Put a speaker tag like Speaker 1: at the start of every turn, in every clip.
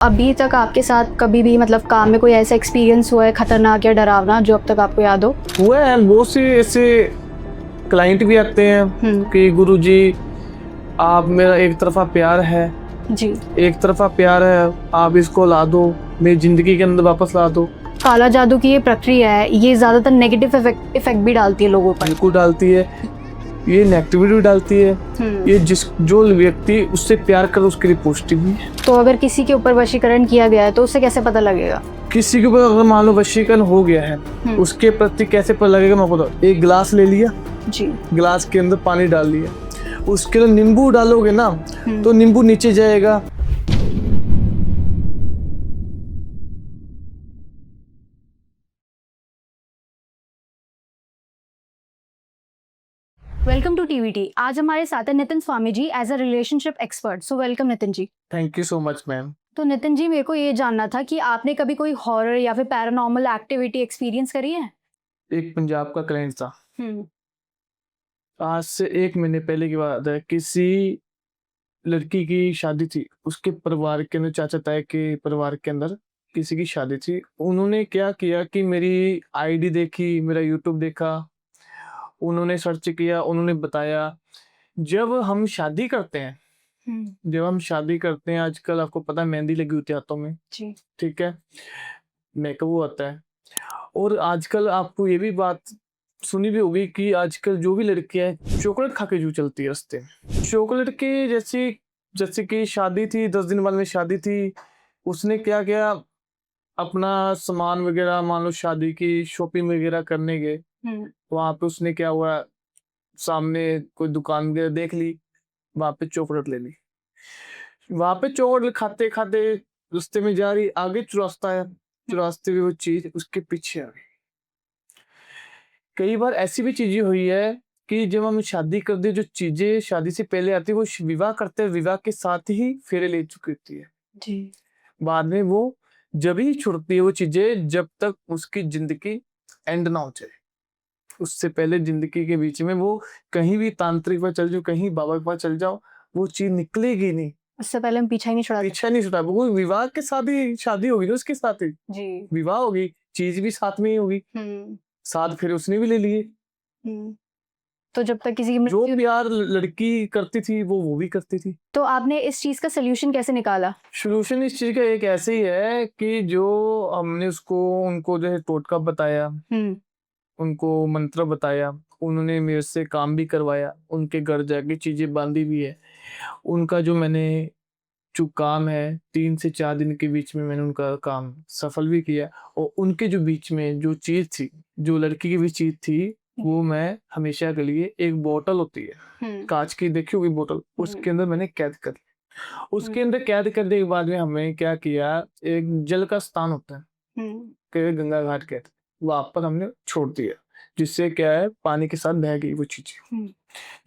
Speaker 1: अभी तक आपके साथ कभी भी मतलब काम में कोई ऐसा एक्सपीरियंस हुआ है खतरनाक या डरावना जो अब तक आपको याद हो?
Speaker 2: हुआ है, बहुत से ऐसे क्लाइंट भी आते हैं कि गुरुजी आप मेरा एक तरफा प्यार है,
Speaker 1: जी।
Speaker 2: एक तरफा प्यार है, आप इसको ला दो, मेरी जिंदगी के अंदर वापस ला दो।
Speaker 1: काला जादू की ये प्रक्रिया है, ये ज्यादातर नेगेटिव इफेक्ट भी डालती है लोगों पर।
Speaker 2: बिल्कुल डालती है, ये नेगेटिविटी भी डालती है। ये जो व्यक्ति उससे प्यार कर उसके लिए पॉजिटिव भी है।
Speaker 1: तो अगर किसी के ऊपर वशीकरण किया गया है तो उससे कैसे पता लगेगा?
Speaker 2: किसी के ऊपर अगर मान लो वशीकरण हो गया है, उसके प्रति कैसे पता लगेगा मैं बताऊं। एक गिलास ले लिया
Speaker 1: जी,
Speaker 2: गिलास के अंदर पानी डाल लिया, उसके अंदर नींबू डालोगे ना तो नींबू नीचे जाएगा।
Speaker 1: Welcome to TVT. आज हमारे साथ है Nitin Swami ji as a relationship expert. So welcome Nitin ji.
Speaker 2: Thank you so much ma'am.
Speaker 1: तो नितिन जी, मेरे को ये जानना था कि आपने कभी कोई हॉरर या फिर पैरानॉर्मल एक्टिविटी एक्सपीरियंस करी है?
Speaker 2: एक पंजाब का क्लाइंट था, आज से 1 महीने पहले की बात है। किसी लड़की की शादी थी, उसके परिवार के अंदर, चाचा ताए के परिवार के अंदर किसी की शादी थी। उन्होंने क्या किया कि मेरी आईडी देखी, मेरा यूट्यूब देखा, उन्होंने सर्च किया, उन्होंने बताया। जब हम शादी करते हैं, आजकल आपको पता है मेहंदी लगी होती है हाथों में,
Speaker 1: जी।
Speaker 2: ठीक है, मेकअप होता है। और आजकल आपको ये भी बात सुनी भी होगी कि आजकल जो भी लड़कियां हैं चॉकलेट खा के जो चलती है रास्ते में। चॉकलेट के जैसे जैसे कि शादी थी, 10 दिन बाद में शादी थी, उसने क्या किया, अपना सामान वगैरह, मान लो शादी की शॉपिंग वगैरह करने गए, वहां पे उसने क्या हुआ, सामने कोई दुकान वगैरह देख ली, वहां पे चॉकलेट ले ली। वहां पे चॉकलेट खाते खाते रास्ते में जा रही, आगे चौरास्ता है, चौरास्ते में वो चीज उसके पीछे आ गई। कई बार ऐसी भी चीजें हुई है कि जब हम शादी करते, जो चीजें शादी से पहले आती है वो विवाह करते हैं, विवाह के साथ ही फेरे ले चुकी होती है।
Speaker 1: जी।
Speaker 2: बाद में वो जब ही छुड़ती है वो चीजें, जब तक उसकी जिंदगी एंड ना हो जाए। उससे पहले जिंदगी के बीच में वो कहीं भी तांत्रिक पर चल जाओ, कहीं बाबा के पास चल जाओ, वो चीज निकलेगी नहीं।
Speaker 1: उससे पहले हम पीछा ही नहीं छुड़ा
Speaker 2: पीछा नहीं छुड़ा, वो विवाह के साथ ही शादी होगी ना, उसके साथ ही
Speaker 1: जी।
Speaker 2: विवाह होगी, चीज भी साथ में ही होगी, साथ फिर उसने भी ले लिए।
Speaker 1: तो जब तक किसी की
Speaker 2: जो
Speaker 1: मृत्यु,
Speaker 2: प्यार लड़की करती थी वो भी करती थी।
Speaker 1: तो आपने इस चीज का सोल्यूशन कैसे निकाला?
Speaker 2: सोल्यूशन इस चीज का एक ऐसे ही है कि जो हमने उनको जो है टोटका बताया, उनको मंत्र बताया, उन्होंने मेरे से काम भी करवाया, उनके घर जाके चीजें बांधी भी है। उनका जो काम है, 3 से 4 दिन के बीच में मैंने उनका काम सफल भी किया। और उनके जो बीच में जो चीज थी, जो लड़की की भी चीज थी, वो मैं हमेशा के लिए, एक बोतल होती है कांच की, देखी होगी बोतल, उसके अंदर मैंने कैद कर लिया। उसके अंदर कैद करने के बाद में हमें क्या किया, एक जल का स्थान होता है, गंगा घाट कहते हैं, वहां पर हमने छोड़ दिया। जिससे क्या है, पानी के साथ बह गई वो चीजें,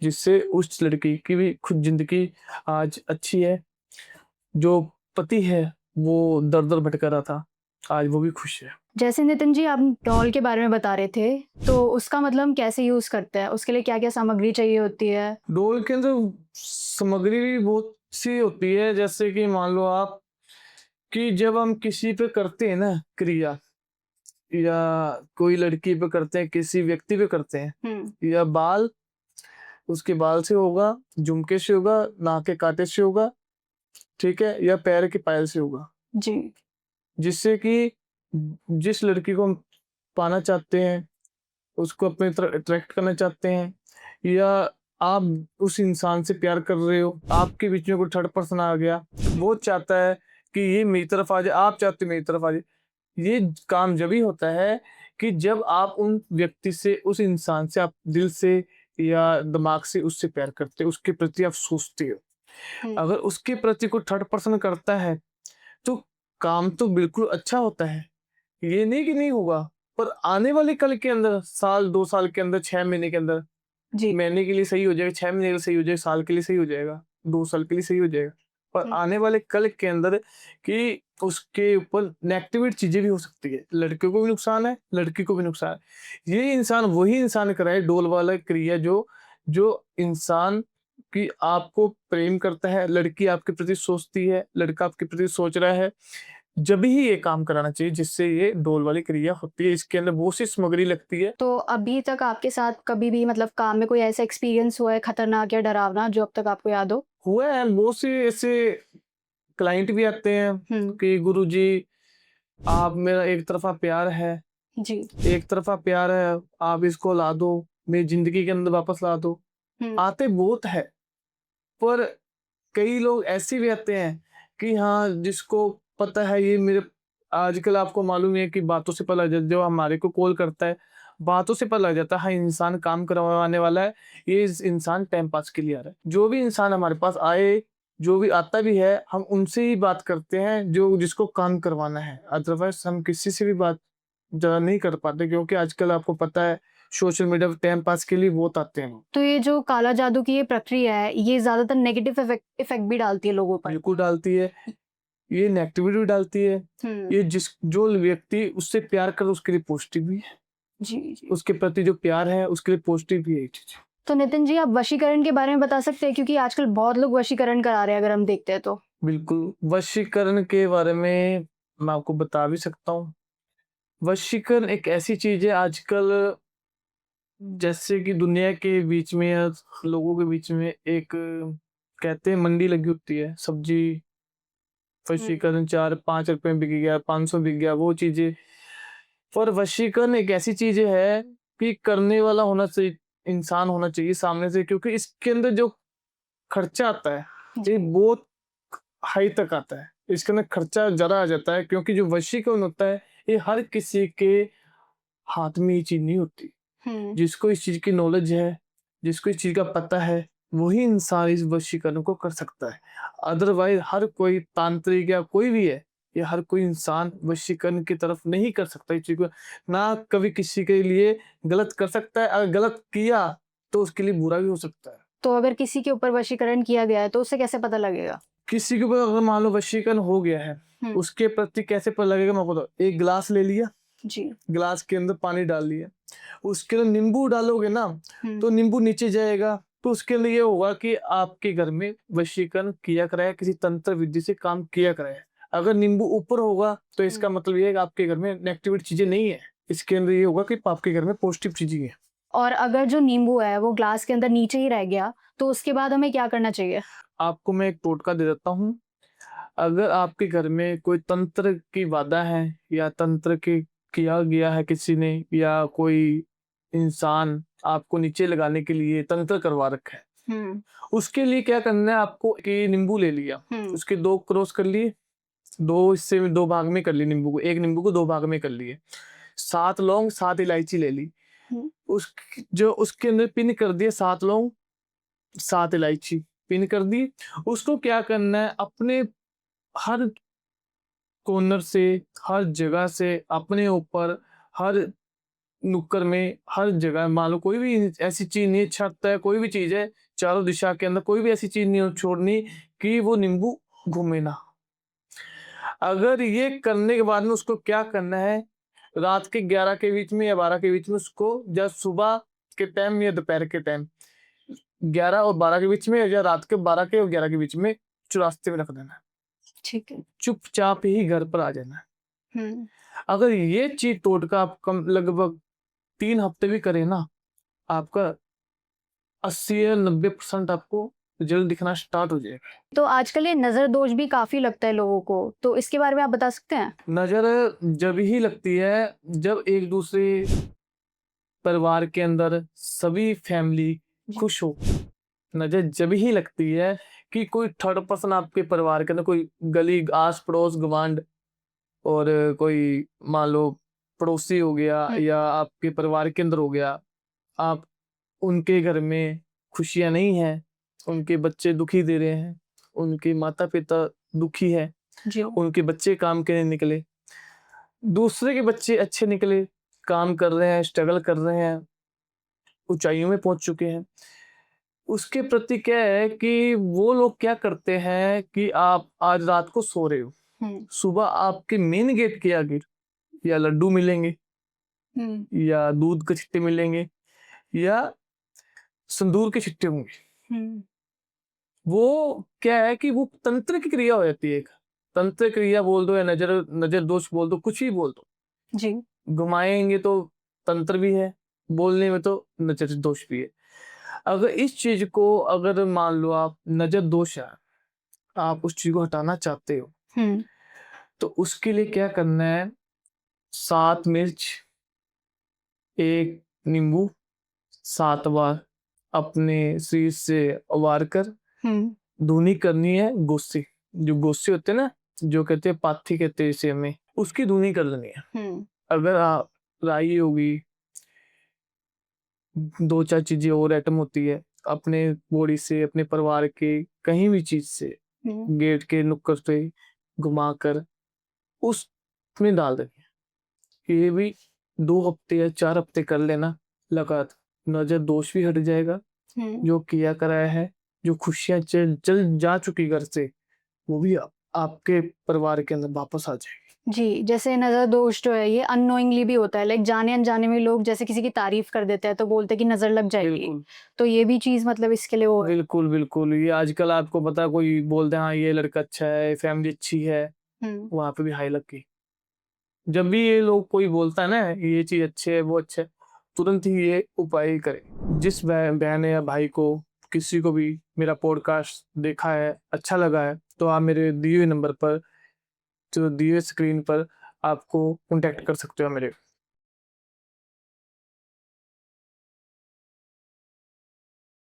Speaker 2: जिससे उस लड़की की भी खुद जिंदगी आज अच्छी है। जो पति है वो दर दर भटका रहा था, आज वो भी खुश है।
Speaker 1: जैसे नितिन जी, आप डॉल के बारे में बता रहे थे, तो उसका मतलब हम कैसे यूज करते हैं? उसके लिए क्या क्या सामग्री चाहिए होती है?
Speaker 2: डोल के अंदर सामग्री भी बहुत सी होती है, जैसे कि मान लो आप कि जब हम किसी पे करते हैं ना क्रिया, या कोई लड़की पे करते हैं, किसी व्यक्ति पे करते हैं, या बाल, उसके बाल से होगा, झुमके से होगा, नाक के कांटे से होगा, ठीक है, या पैर के पायल से होगा।
Speaker 1: जी।
Speaker 2: जिससे कि जिस लड़की को हम पाना चाहते हैं, उसको अपनी तरफ अट्रैक्ट करना चाहते हैं, या आप उस इंसान से प्यार कर रहे हो, आपके बीच में कोई थर्ड पर्सन आ गया, वो चाहता है कि ये मेरी तरफ आ जाए, आप चाहते हो मेरी तरफ आ जाए। ये काम जब ही होता है कि जब आप उन व्यक्ति से, उस इंसान से, आप दिल से या दिमाग से उससे प्यार करते हो, उसके प्रति आप सोचते हो। अगर उसके प्रति कोई थर्ड पर्सन करता है तो काम तो बिल्कुल अच्छा होता है, ये नहीं कि नहीं होगा, पर आने वाले कल के अंदर, साल 2 साल के अंदर, 6 महीने के अंदर,
Speaker 1: जी।
Speaker 2: महीने के लिए सही हो जाएगा, 6 महीने के लिए सही हो जाएगा, साल के लिए सही हो जाएगा, 2 साल के लिए सही हो जाएगा। पर आने वाले कल के अंदर कि उसके ऊपर नेगेटिव चीजें भी हो सकती है, लड़के को भी नुकसान है, लड़की को भी नुकसान है। ये इंसान वही इंसान कराए डोल वाला क्रिया जो जो इंसान कि आपको प्रेम करता है, लड़की आपके प्रति सोचती है, लड़का आपके प्रति सोच रहा है, जब ही ये काम कराना चाहिए जिससे ये डोल वाली क्रिया होती है। इसके अंदर बहुत सी सामग्री लगती है।
Speaker 1: तो अभी तक आपके साथ कभी भी मतलब काम में कोई ऐसा एक्सपीरियंस हुआ है खतरनाक या डरावना जो अब तक आपको याद हो?
Speaker 2: हुआ है, बहुत से ऐसे क्लाइंट भी आते हैं
Speaker 1: हुँ,
Speaker 2: कि गुरुजी आप मेरा एक तरफा प्यार है,
Speaker 1: जी।
Speaker 2: एक तरफा प्यार है, आप इसको ला दो, मेरी ज़िंदगी के अंदर वापस ला दो।
Speaker 1: हुँ,
Speaker 2: आते बहुत है, पर कई लोग ऐसे भी आते हैं कि हाँ, जिसको पता है ये मेरे आजकल आपको मालूम है कि बातों से पता लग जाता है, जो हमारे को कॉल करता है, बातों से पता लग जाता है, हाँ, इंसान काम करवाने वाला है, ये इंसान टाइम पास के लिए आ रहा है। जो भी इंसान हमारे पास आए, जो भी आता भी है, हम उनसे ही बात करते हैं जो जिसको काम करवाना है। अदरवाइज़ हम किसी से भी बात ज़्यादा नहीं कर पाते, क्योंकि आजकल आपको पता है सोशल मीडिया पे टाइम पास के लिए बहुत आते हैं लोग।
Speaker 1: तो ये जो काला जादू की ये प्रक्रिया है, ये ज़्यादातर नेगेटिव इफ़ेक्ट भी डालती है लोगों पर।
Speaker 2: बिल्कुल डालती है। ये नेगेटिविटी भी डालती है।
Speaker 1: हुँ,
Speaker 2: ये जो व्यक्ति उससे प्यार करे उसके लिए पॉजिटिव भी है।
Speaker 1: जी, जी।
Speaker 2: उसके प्रति जो प्यार है उसके लिए पॉजिटिव भी है ये चीज़।
Speaker 1: तो नितिन जी, आप वशीकरण के बारे में बता सकते हैं? क्योंकि आजकल बहुत लोग वशीकरण करा रहे हैं अगर हम देखते हैं तो।
Speaker 2: बिल्कुल, वशीकरण के बारे में मैं आपको बता भी सकता हूँ। वशीकरण एक ऐसी चीज़ है आजकल, जैसे कि दुनिया के बीच में या लोगों के बीच में एक कहते हैं मंडी लगी होती है, सब्ज़ी
Speaker 1: हुँ,
Speaker 2: वशीकरण 4-5 रुपए में बिक गया, 500 बिक गया, वो चीज़ें। पर वशीकरण एक ऐसी चीज़ है कि करने वाला होना चाहिए, इंसान होना चाहिए सामने से, क्योंकि इसके अंदर जो खर्चा आता है, ये
Speaker 1: जी।
Speaker 2: बहुत हाई तक आता है। इसके अंदर खर्चा ज़्यादा आ जाता है, क्योंकि जो वशीकरण होता है, ये हर किसी के हाथ में ये चीज़ नहीं होती।
Speaker 1: हुँ,
Speaker 2: जिसको इस चीज़ की नॉलेज है, जिसको इस चीज़ का पता है, वही इंसान इस वशीकरण को कर सकता है। अदरवाइज़ हर कोई तांत्रिक या कोई भी है, ये हर कोई इंसान वशीकरण की तरफ नहीं कर सकता इस चीज़ को। ना कभी किसी के लिए गलत कर सकता है, अगर गलत किया, तो उसके लिए बुरा भी हो सकता है।
Speaker 1: तो अगर किसी के ऊपर वशीकरण किया गया है तो उसे कैसे पता लगेगा?
Speaker 2: किसी के ऊपर अगर मान लो वशीकरण हो गया है,
Speaker 1: हुँ,
Speaker 2: उसके प्रति कैसे पता लगेगा मैं आपको बताऊँ। एक ग्लास ले लिया,
Speaker 1: जी।
Speaker 2: ग्लास के अंदर पानी डाल लिया, उसके अंदर नींबू डालोगे ना,
Speaker 1: हुँ,
Speaker 2: तो नींबू नीचे जाएगा, तो उसके लिए ये होगा कि आपके घर में वशीकरण किया कराया, किसी तंत्र विधि से काम किया कराया। अगर नींबू ऊपर होगा, तो
Speaker 1: हुँ।
Speaker 2: इसका मतलब ये है कि आपके घर में नेगेटिविटी चीज़ें नहीं है। इसके अंदर ये होगा कि आपके घर में पॉजिटिव चीज़ें हैं।
Speaker 1: और अगर जो नींबू है वो ग्लास के अंदर नीचे ही रह गया, तो उसके बाद हमें क्या करना चाहिए?
Speaker 2: आपको मैं एक टोटका दे देता हूँ। अगर आपके घर में कोई तंत्र की बाधा है, या तंत्र के किया गया है किसी ने, या कोई इंसान आपको नीचे लगाने के लिए तंत्र करवा रखा है,
Speaker 1: हुँ,
Speaker 2: उसके लिए क्या करना है आपको कि नींबू ले लिया,
Speaker 1: हुँ,
Speaker 2: उसके 2 क्रॉस कर लिए, 2 हिस्से में 2 भाग में कर लिए नींबू को, 1 नींबू को 2 भाग में कर लिए। 7 लौंग, 7 इलायची ले ली।
Speaker 1: हुँ,
Speaker 2: उस जो उसके अंदर पिन कर दिए 7 लौंग, 7 इलायची पिन कर दी। उसको क्या करना है, अपने हर कॉर्नर से, हर जगह से, अपने ऊपर, हर नुक्कड़ में, हर जगह, मान लो कोई भी ऐसी चीज़ नहीं है, छत है, कोई भी चीज़ है, चारों दिशा के अंदर कोई भी ऐसी चीज़ नहीं हो छोड़नी कि वो नींबू घूमे ना। अगर ये करने के बाद में उसको क्या करना है, रात के 11 के बीच में या 12 के बीच में उसको, या सुबह के टाइम या दोपहर के टाइम, 11 और 12 के बीच में, या रात के 12 के और 11 के बीच में चौरास्ते में रख देना है।
Speaker 1: ठीक है।
Speaker 2: चुपचाप ही घर पर आ जाना है।
Speaker 1: हुँ,
Speaker 2: अगर ये चीज़ टोटका आप कम लगभग 3 हफ्ते भी करें ना, आपका 80 या 90% आपको रिज़ल्ट दिखना स्टार्ट हो जाएगा।
Speaker 1: तो आजकल ये नज़र दोष भी काफ़ी लगता है लोगों को, तो इसके बारे में आप बता सकते हैं?
Speaker 2: नज़र जब ही लगती है जब एक-दूसरे परिवार के अंदर सभी फैमिली
Speaker 1: जी।
Speaker 2: खुश हो। नज़र जब ही लगती है कि कोई थर्ड पर्सन आपके परिवार के अंदर, कोई गली आस-पड़ोस गवांढ, और कोई मान लो पड़ोसी हो गया
Speaker 1: हुँ,
Speaker 2: या आपके परिवार के अंदर हो गया, आप उनके घर में खुशियाँ नहीं हैं, उनके बच्चे दुखी दे रहे हैं, उनके माता-पिता दुखी हैं,
Speaker 1: जी।
Speaker 2: उनके बच्चे काम के नहीं निकले, दूसरे के बच्चे अच्छे निकले, काम कर रहे हैं, स्ट्रगल कर रहे हैं, ऊँचाइयों में पहुँच चुके हैं। उसके प्रति क्या है कि वो लोग क्या करते हैं कि आप आज रात को सो रहे हो,
Speaker 1: हुँ,
Speaker 2: सुबह आपके मेन गेट के आगे या लड्डू मिलेंगे,
Speaker 1: हुँ,
Speaker 2: या दूध के छिट्टे मिलेंगे, या सिंदूर के छिट्टे होंगे।
Speaker 1: हुँ।
Speaker 2: वो क्या है कि वो तंत्र की क्रिया हो जाती है। एक तंत्र क्रिया बोल दो या नजर दोष बोल दो, कुछ भी बोल दो,
Speaker 1: जी।
Speaker 2: घुमाएंगे तो तंत्र भी है, बोलने में तो नजर दोष भी है। अगर इस चीज को, अगर मान लो आप नजर दोष है, आप उस चीज को हटाना चाहते हो, तो उसके लिए क्या करना है, 7 मिर्च, 1 नींबू 7 बार अपने शरीर से उबार कर धुनी करनी है। गोसी, जो गोसी होते हैं ना, जो कहते हैं पाथी कहते हैं इसे हमें, उसकी धुनी कर लेनी है। अगर आप राई होगी, 2-4 चीजें और आइटम होती है, अपने बॉडी से, अपने परिवार के कहीं भी चीज से गेट के नुक्कड़ पे घुमाकर उसमें डाल देनी है। ये भी 2 हफ्ते या 4 हफ्ते कर लेना लगातार, नजर दोष भी हट जाएगा। जो किया कराया है, जो खुशियां चल जा चुकी घर से, वो भी आपके परिवार के अंदर वापस आ जाएगी।
Speaker 1: जी, जैसे नज़र दोष जो है ये अननोइंगली भी होता है, लाइक जाने-अनजाने में लोग जैसे किसी की तारीफ़ कर देते हैं तो बोलते हैं कि नज़र लग जाएगी।
Speaker 2: बिल्कुल,
Speaker 1: तो ये भी चीज़ मतलब इसके लिए वो है।
Speaker 2: बिल्कुल, बिल्कुल। ये आजकल आपको पता है, कोई बोलते हैं हाँ ये लड़का अच्छा है, फैमिली अच्छी है, वहाँ पे भी हाई लग गई। जब भी ये लोग कोई बोलता है ना ये चीज़ अच्छी है, वो अच्छा है, तुरंत ही ये उपाय करें। जिस बहन या भाई को, किसी को भी मेरा पॉडकास्ट देखा है, अच्छा लगा है, तो आप मेरे दिए हुए नंबर पर, जो दिए स्क्रीन पर, आपको कॉन्टैक्ट कर सकते हो मेरे।